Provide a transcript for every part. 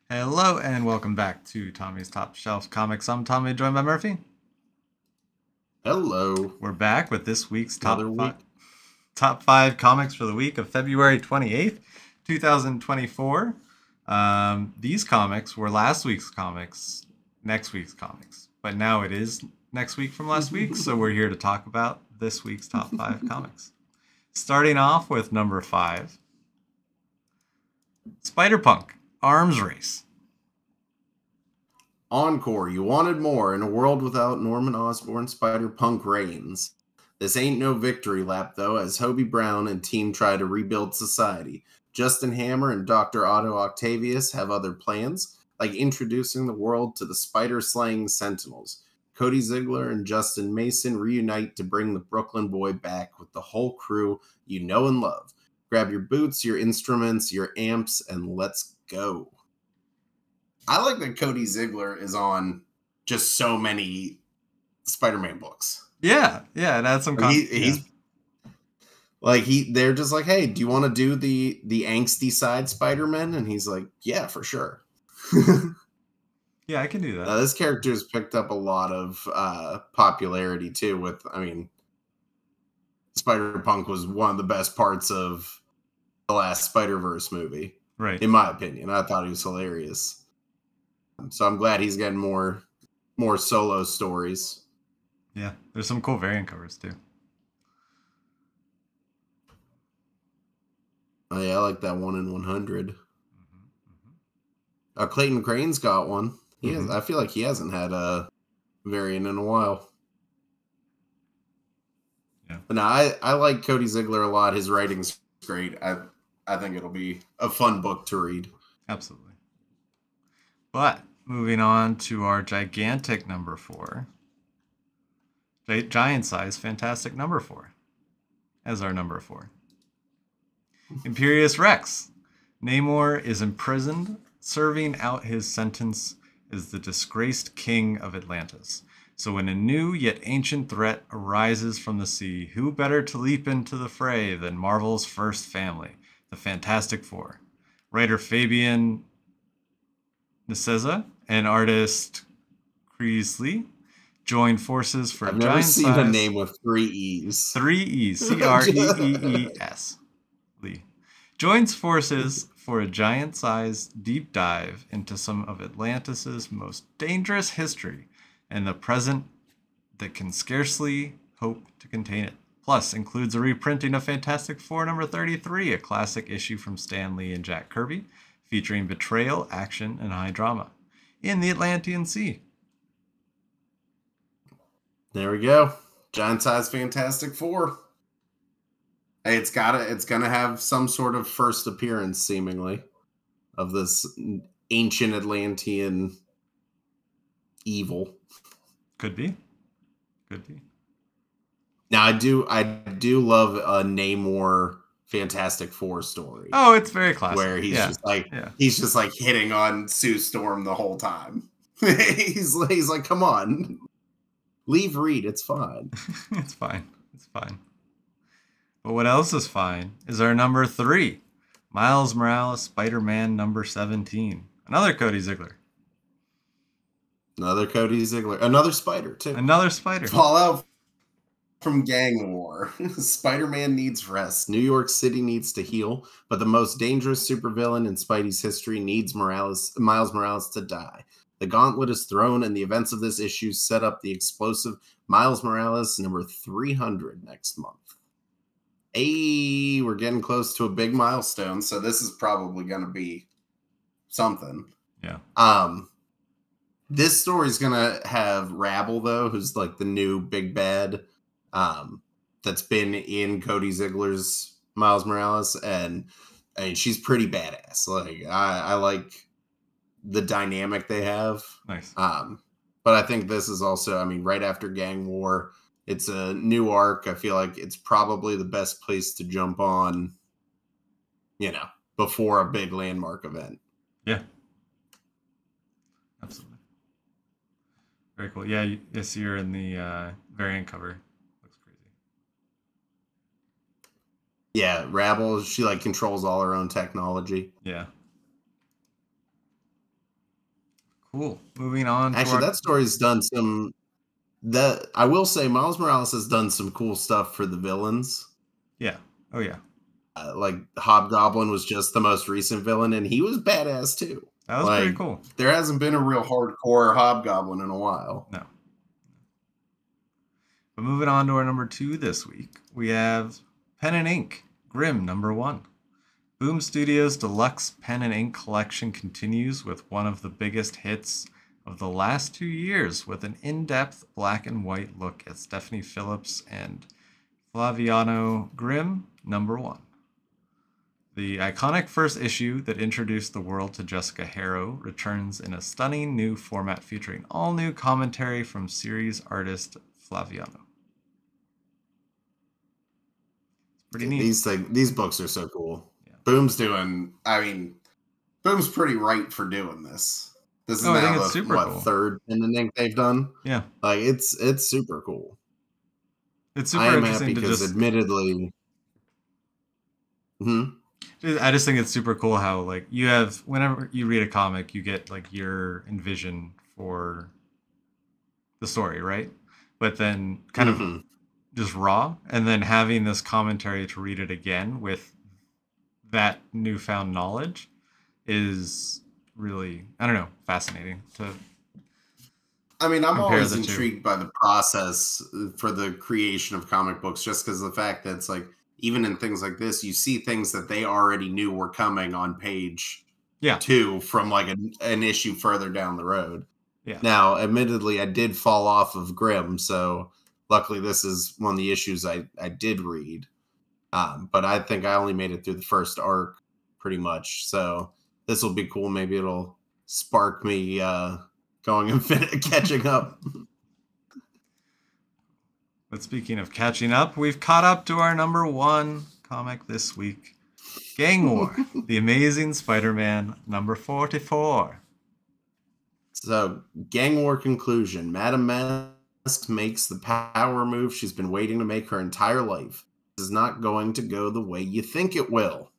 Hello and welcome back to Tommy's Top Shelf Comics. I'm Tommy, joined by Murphy. Hello. We're back with this week's Another week. top five comics for the week of February 28th, 2024. These comics were last week's comics, next week's comics, but now it is next week from last week, so we're here to talk about this week's top five comics. Starting off with number 5, Spider-Punk, Arms Race. Encore. You wanted more. In a world without Norman Osborn, Spider-Punk reigns. This ain't no victory lap, though, as Hobie Brown and team try to rebuild society. Justin Hammer and Dr. Otto Octavius have other plans, like introducing the world to the spider-slaying Sentinels. Cody Ziegler and Justin Mason reunite to bring the Brooklyn Boy back with the whole crew you know and love. Grab your boots, your instruments, your amps, and let's go. I like that Cody Ziegler is on just so many Spider-Man books. Yeah, it adds some He's like they're just like, hey, do you want to do the angsty side Spider-Man? And he's like, yeah, for sure. Yeah, I can do that. This character has picked up a lot of popularity too. Spider-Punk was one of the best parts of the last Spider-Verse movie, right? In my opinion, I thought he was hilarious. So I'm glad he's getting more solo stories. Yeah, there's some cool variant covers too. Oh yeah, I like that 1 in 100. Clayton Crane's got one. He has. I feel like he hasn't had a variant in a while. Yeah. But no, I like Cody Ziegler a lot. His writing's great. I think it'll be a fun book to read. Absolutely. But moving on to our gigantic number 4. Giant size, fantastic number 4. As our number 4. Imperious Rex. Namor is imprisoned, serving out his sentence as the disgraced king of Atlantis. So when a new yet ancient threat arises from the sea, who better to leap into the fray than Marvel's first family, the Fantastic Four? Writer Fabian Nicieza and artist Creasley join forces for I've giant never seen size, a name with 3 E's. 3 E's. Creees. Lee joins forces for a giant-sized deep dive into some of Atlantis' most dangerous history and the present that can scarcely hope to contain it. Plus, includes a reprinting of Fantastic Four number 33, a classic issue from Stan Lee and Jack Kirby, featuring betrayal, action, and high drama in the Atlantean Sea. There we go. Giant size Fantastic Four. Hey, it's gonna have some sort of first appearance, seemingly, of this ancient Atlantean evil. Could be. Now I do love a Namor Fantastic Four story. Oh, it's very classic. Where he's just like hitting on Sue Storm the whole time. he's like, come on. Leave Reed, it's fine. It's fine. But what else is fine is our number 3, Miles Morales Spider-Man number 17. Another Cody Ziegler. Another Cody Ziegler. Another Spider, too. Another Spider. Fallout from gang war. Spider-Man needs rest. New York City needs to heal, but the most dangerous supervillain in Spidey's history needs Miles Morales to die. The gauntlet is thrown, and the events of this issue set up the explosive Miles Morales number 300 next month. Hey, we're getting close to a big milestone, so this is probably going to be something. Yeah. This story is going to have Rabble, though, who's like the new big bad that's been in Cody Ziegler's Miles Morales, and I mean, she's pretty badass. Like, I like the dynamic they have. Nice. But I think this is also, I mean, right after Gang War, it's a new arc. I feel like it's probably the best place to jump on, before a big landmark event. Yeah. Absolutely. Very cool. Yeah, yes, you're in the variant cover. Looks crazy. Yeah, Rabble, she like controls all her own technology. Yeah. Cool. Moving on. Actually, that story's done some. That I will say, Miles Morales has done some cool stuff for the villains. Yeah. Oh yeah. Like Hobgoblin was just the most recent villain, and he was badass too. That was pretty cool. There hasn't been a real hardcore Hobgoblin in a while. No. But moving on to our number 2 this week, we have Pen and Ink, Grimm #1. Boom Studios' deluxe pen and ink collection continues with one of the biggest hits of the last 2 years, with an in-depth black and white look at Stephanie Phillips and Flaviano Grimm #1. The iconic first issue that introduced the world to Jessica Harrow returns in a stunning new format featuring all new commentary from series artist Flaviano. It's pretty neat. These books are so cool. Yeah. Boom's pretty right for doing this. This is now the third pen and ink they've done. Yeah, like it's super cool. It's super interesting because admittedly. I just think it's super cool how like you have whenever you read a comic, you get like your envision for the story, right? But then kind of just raw, and then having this commentary to read it again with that newfound knowledge is really, I don't know, fascinating to. I mean, I'm always intrigued by the process for the creation of comic books, just because of the fact that it's like, even in things like this, you see things that they already knew were coming on page 2 from like an issue further down the road. Yeah. Now, admittedly, I did fall off of Grimm, so luckily this is one of the issues I did read. But I think I only made it through the first arc pretty much. So this will be cool. Maybe it'll spark me going and catching up. But speaking of catching up, we've caught up to our #1 comic this week, Gang War, The Amazing Spider-Man #44. So, Gang War conclusion. Madame Mask makes the power move she's been waiting to make her entire life. This is not going to go the way you think it will.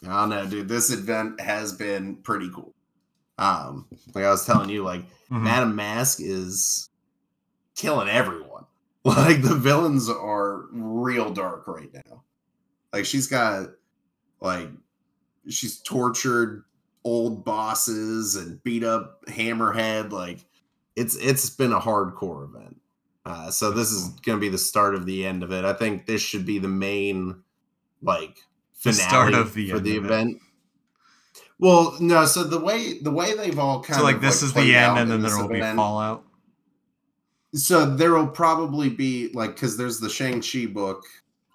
I don't know, dude. This event has been pretty cool. Like I was telling you, like, Madame Mask is killing everyone. Like, the villains are real dark right now. Like, she's tortured old bosses and beat up Hammerhead. Like, it's been a hardcore event. So this is going to be the start of the end of it. I think this should be the main, like, finale start of the for the event. Well, no. So the way they've all kind of like this is the end, and then there will be fallout. So there will probably be like, because there's the Shang-Chi book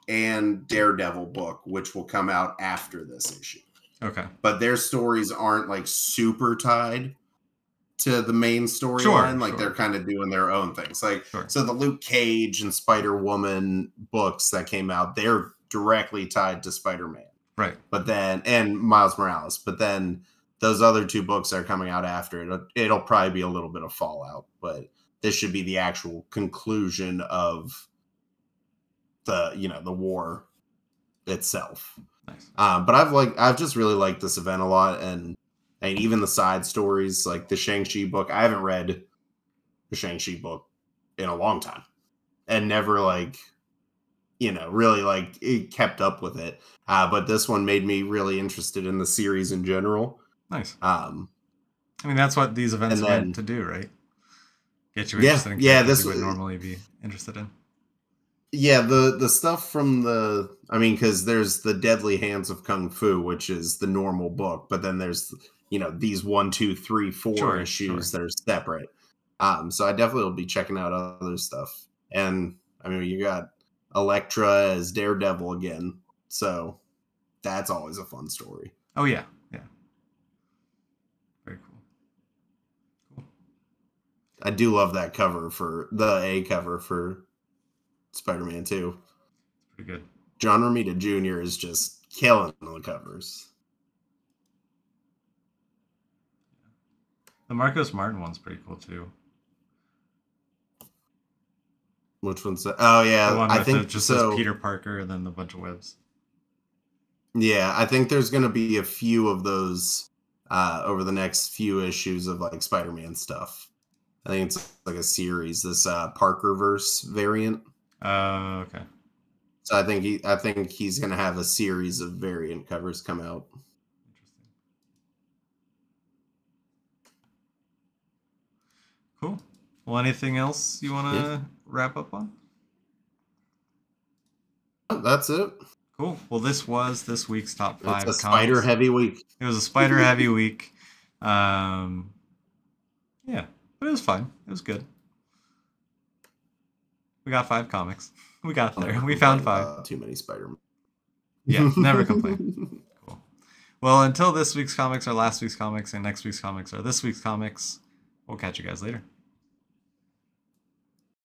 and Daredevil book, which will come out after this issue. Okay, but their stories aren't like super tied to the main storyline. Like they're kind of doing their own things. Like so, the Luke Cage and Spider-Woman books that came out, they're directly tied to Spider-Man. Right. But then, and Miles Morales, but then those other 2 books are coming out after it. It'll probably be a little bit of fallout, but this should be the actual conclusion of the war itself. Nice. But I've just really liked this event a lot, and even the side stories, like the Shang-Chi book. I haven't read the Shang-Chi book in a long time, and never really it kept up with it. But this one made me really interested in the series in general. Nice. I mean, that's what these events are meant to do, right? Get you interested in this you would normally be interested in. Yeah, the stuff from because there's the Deadly Hands of Kung Fu, which is the normal book, but then there's these 1, 2, 3, 4 issues that are separate. So I definitely will be checking out other stuff. And I mean, you got Elektra as Daredevil again, so that's always a fun story. Oh yeah, very cool. I do love that cover for the cover for Spider-Man 2. It's pretty good. John Romita Jr. is just killing the covers. The Marcos Martin one's pretty cool too. Which one's that? Oh yeah, the one I think just says Peter Parker and then the bunch of webs. Yeah, I think there's going to be a few of those over the next few issues of like Spider-Man stuff. I think it's like a series, this Parkerverse variant. Okay. So I think he's gonna have a series of variant covers come out. Interesting. Cool. Well, anything else you want to wrap up on? That's it. Cool. Well, this was this week's top 5 It's a comics. spider heavy week. It was a spider heavy week. Yeah, but it was fun. It was good. We got 5 comics. We got there. We found 5. Too many Spider-Man. Yeah, never complain. Cool. Well, until this week's comics are last week's comics and next week's comics are this week's comics, we'll catch you guys later.